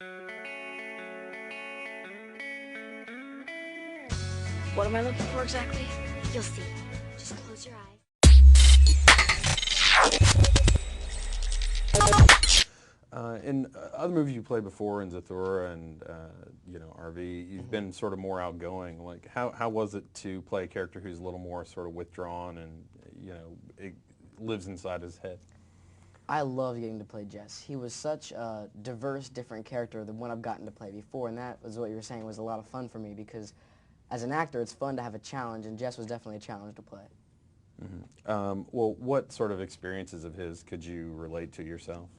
What am I looking for exactly? You'll see. Just close your eyes. In other movies you played before, in Zathura and RV, you've been sort of more outgoing. Like, how was it to play a character who's a little more sort of withdrawn and it lives inside his head? I loved getting to play Jess. He was such a diverse, different character than what I've gotten to play before, and that was what you were saying was a lot of fun for me because as an actor, it's fun to have a challenge, and Jess was definitely a challenge to play. Well, what sort of experiences of his could you relate to yourself?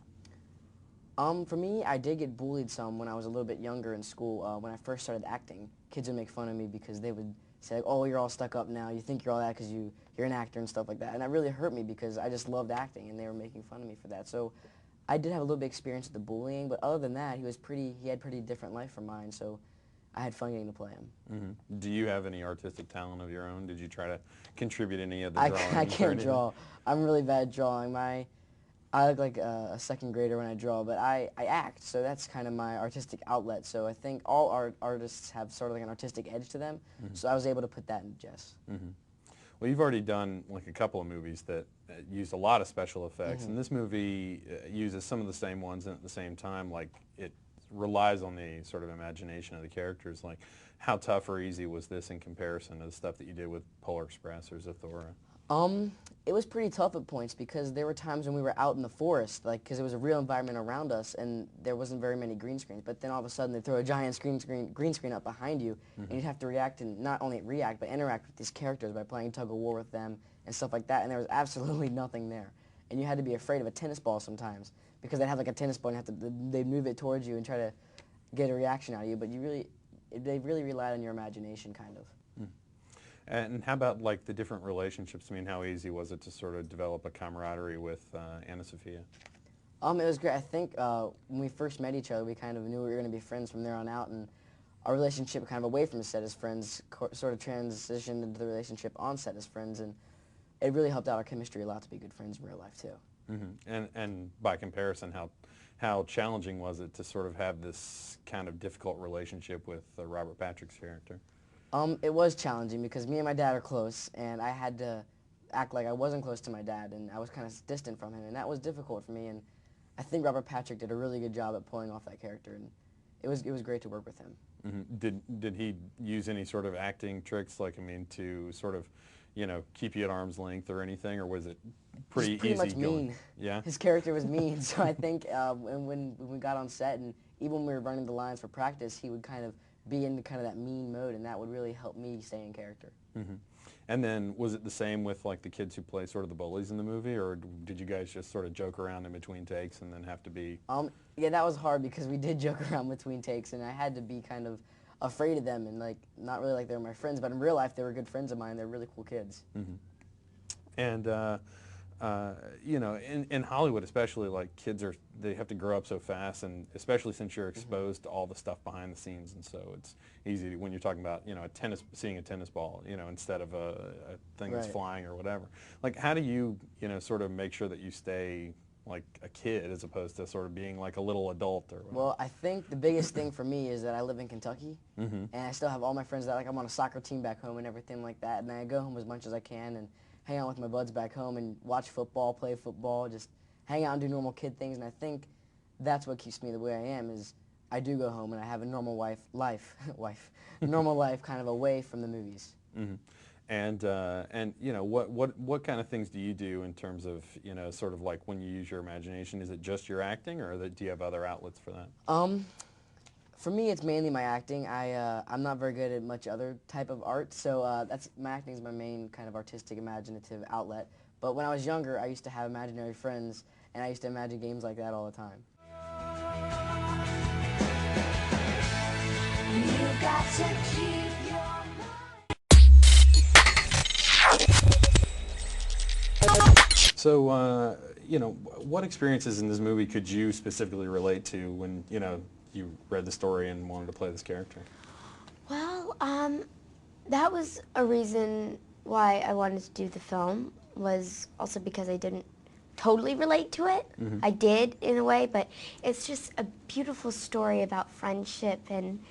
For me, I did get bullied some when I was a little bit younger in school. When I first started acting, kids would make fun of me because they would say, like, oh, you're all stuck up now. You think you're all that because you're an actor and stuff like that. And that really hurt me because I just loved acting, and they were making fun of me for that. So I did have a little bit of experience with the bullying, but other than that, he had pretty different life from mine, so I had fun getting to play him. Do you have any artistic talent of your own? Did you try to contribute any of the drawings? I can't draw. I'm really bad at drawing. I look like a second grader when I draw, but I act, so that's kind of my artistic outlet. So I think all artists have sort of like an artistic edge to them, so I was able to put that in Jess. Well, you've already done like a couple of movies that used a lot of special effects, and this movie uses some of the same ones, and at the same time, like, it relies on the sort of imagination of the characters. Like, how tough or easy was this in comparison to the stuff that you did with Polar Express or Zathura? It was pretty tough at points because there were times when we were out in the forest, like, because it was a real environment around us and there wasn't very many green screens, but then all of a sudden they throw a giant green screen up behind you and you'd have to react, and not only react, but interact with these characters by playing tug-of-war with them and stuff like that, and there was absolutely nothing there. And you had to be afraid of a tennis ball sometimes because they'd have like a tennis ball and they'd move it towards you and try to get a reaction out of you, but they really relied on your imagination, kind of. And how about like the different relationships? I mean, how easy was it to sort of develop a camaraderie with AnnaSophia? It was great. I think when we first met each other, we kind of knew we were going to be friends from there on out, and our relationship kind of away from set as friends sort of transitioned into the relationship on set as friends, and it really helped out our chemistry a lot to be good friends in real life too. And by comparison, how challenging was it to sort of have this kind of difficult relationship with Robert Patrick's character? It was challenging because me and my dad are close, and I had to act like I wasn't close to my dad, and I was kind of distant from him, and that was difficult for me, and I think Robert Patrick did a really good job at pulling off that character, and it was great to work with him. Did he use any sort of acting tricks, like, I mean, to sort of, keep you at arm's length or anything, or was it pretty easy much going? Mean. Yeah? His character was mean, so I think when we got on set, and even when we were running the lines for practice, he would kind of be in kind of that mean mode, and that would really help me stay in character. And then was it the same with like the kids who play sort of the bullies in the movie, or did you guys just sort of joke around in between takes and then have to be... Yeah, that was hard because we did joke around between takes, and I had to be kind of afraid of them, and like not really like they were my friends, but in real life they were good friends of mine. They're really cool kids. And in Hollywood especially, like, they have to grow up so fast, and especially since you're exposed to all the stuff behind the scenes, and so it's easy when you're talking about, seeing a tennis ball, instead of a thing that's flying or whatever. Like, how do you, sort of make sure that you stay like a kid as opposed to sort of being like a little adult or whatever? Well, I think the biggest thing for me is that I live in Kentucky, and I still have all my friends that, like, I'm on a soccer team back home and everything like that, and I go home as much as I can and hang out with my buds back home and watch football, play football, just hang out and do normal kid things, and I think that's what keeps me the way I am, is I do go home and I have a normal normal life kind of away from the movies. And what kind of things do you do in terms of, sort of like when you use your imagination? Is it just your acting, or do you have other outlets for that? For me, it's mainly my acting. I'm not very good at much other type of art, so my acting is my main kind of artistic, imaginative outlet. But when I was younger, I used to have imaginary friends, and I used to imagine games like that all the time. You got to keep your So, what experiences in this movie could you specifically relate to when, you read the story and wanted to play this character? Well, that was a reason why I wanted to do the film, was also because I didn't totally relate to it. I did in a way, but it's just a beautiful story about friendship, and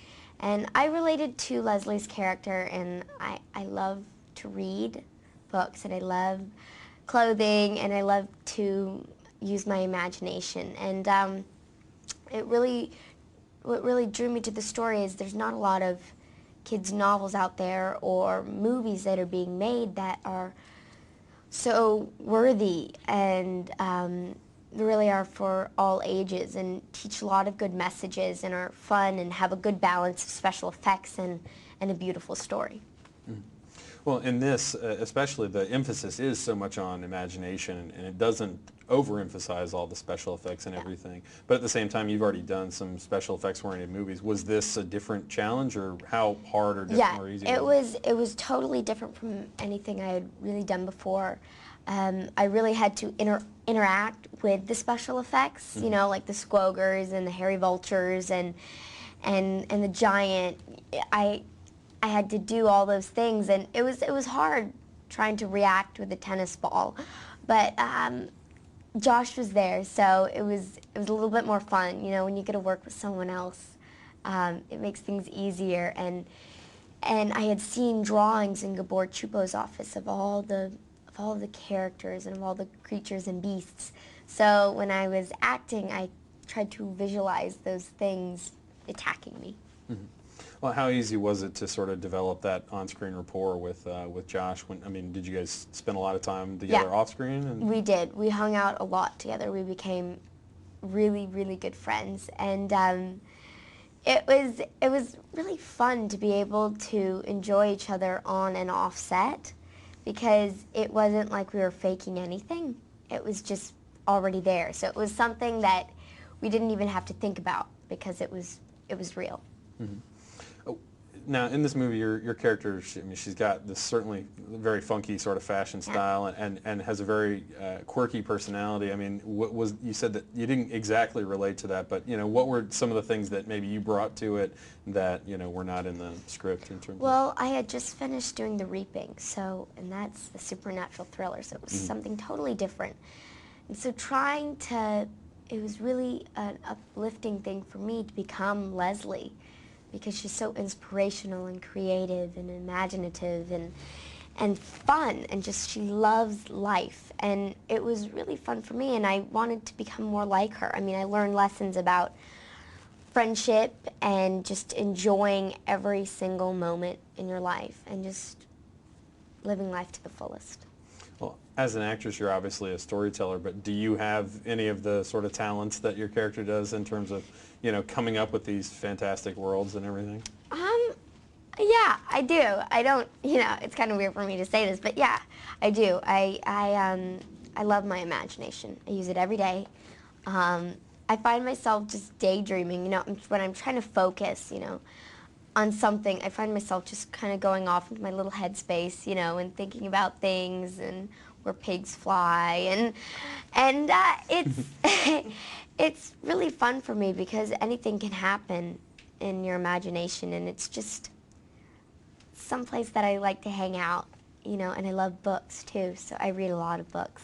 I related to Leslie's character, and I love to read books, and I love clothing, and I love to use my imagination, and what really drew me to the story is there's not a lot of kids' novels out there or movies that are being made that are so worthy and really are for all ages and teach a lot of good messages and are fun and have a good balance of special effects and a beautiful story. Well, in this, especially, the emphasis is so much on imagination, and it doesn't overemphasize all the special effects and everything. But at the same time, you've already done some special effects-oriented movies. Was this a different challenge, or how hard or different or easy? Yeah, it was totally different from anything I had really done before. I really had to interact with the special effects, you know, like the squogers and the hairy vultures and the giant. I had to do all those things, and it was hard trying to react with a tennis ball, but Josh was there, so it was a little bit more fun. You know, when you get to work with someone else, it makes things easier. And I had seen drawings in Gabor Chupo's office of all the characters and of all the creatures and beasts. So when I was acting, I tried to visualize those things attacking me. Well, how easy was it to sort of develop that on-screen rapport with Josh? I mean, did you guys spend a lot of time together off-screen? We did. We hung out a lot together. We became really, really good friends, and it was really fun to be able to enjoy each other on and off set, because it wasn't like we were faking anything. It was just already there. So it was something that we didn't even have to think about, because it was real. Now, in this movie, your character, she's got this certainly very funky sort of fashion style and has a very quirky personality. I mean, you said that you didn't exactly relate to that, but, you know, what were some of the things that maybe you brought to it that, you know, were not in the script in terms Well, I had just finished doing The Reaping, and that's a supernatural thriller, so it was something totally different. And so it was really an uplifting thing for me to become Leslie, because she's so inspirational and creative and imaginative and fun, and just she loves life. And it was really fun for me, and I wanted to become more like her. I mean, I learned lessons about friendship and just enjoying every single moment in your life and just living life to the fullest. Well, as an actress, you're obviously a storyteller, but do you have any of the sort of talents that your character does in terms of, you know, coming up with these fantastic worlds and everything? Yeah, I do. I don't, you know, it's kind of weird for me to say this, but yeah, I do. I love my imagination. I use it every day. I find myself just daydreaming, you know, when I'm trying to focus, you know, on something. I find myself just kind of going off into my little headspace, you know, and thinking about things and where pigs fly, and it's it's really fun for me, because anything can happen in your imagination, and it's just someplace that I like to hang out, you know, and I love books too, so I read a lot of books,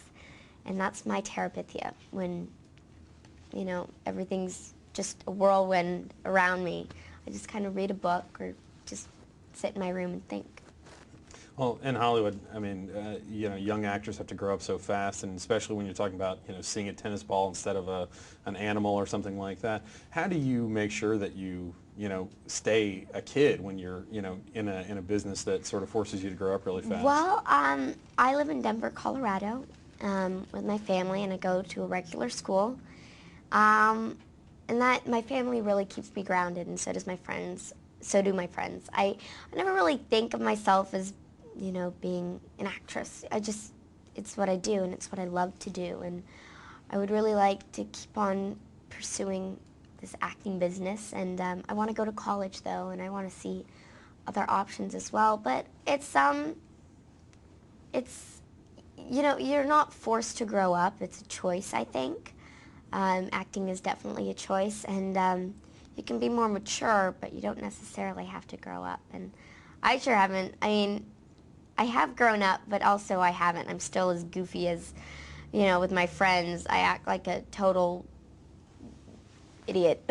and that's my Terabithia, when, you know, everything's just a whirlwind around me. I just kind of read a book or just sit in my room and think. Well, in Hollywood, I mean, you know, young actors have to grow up so fast, and especially when you're talking about, you know, seeing a tennis ball instead of an animal or something like that. How do you make sure that you know, stay a kid when you're, you know, in a business that sort of forces you to grow up really fast? Well, I live in Denver, Colorado, with my family, and I go to a regular school. And that, my family really keeps me grounded, and so does my friends. So do my friends. I never really think of myself as, you know, being an actress. It's what I do, and it's what I love to do, and I would really like to keep on pursuing this acting business, and I want to go to college, though, and I want to see other options as well, but it's, you know, you're not forced to grow up. It's a choice, I think. Acting is definitely a choice, and you can be more mature, but you don't necessarily have to grow up, and I sure haven't. I mean, I have grown up, but also I haven't. I'm still as goofy as, you know, with my friends, I act like a total idiot.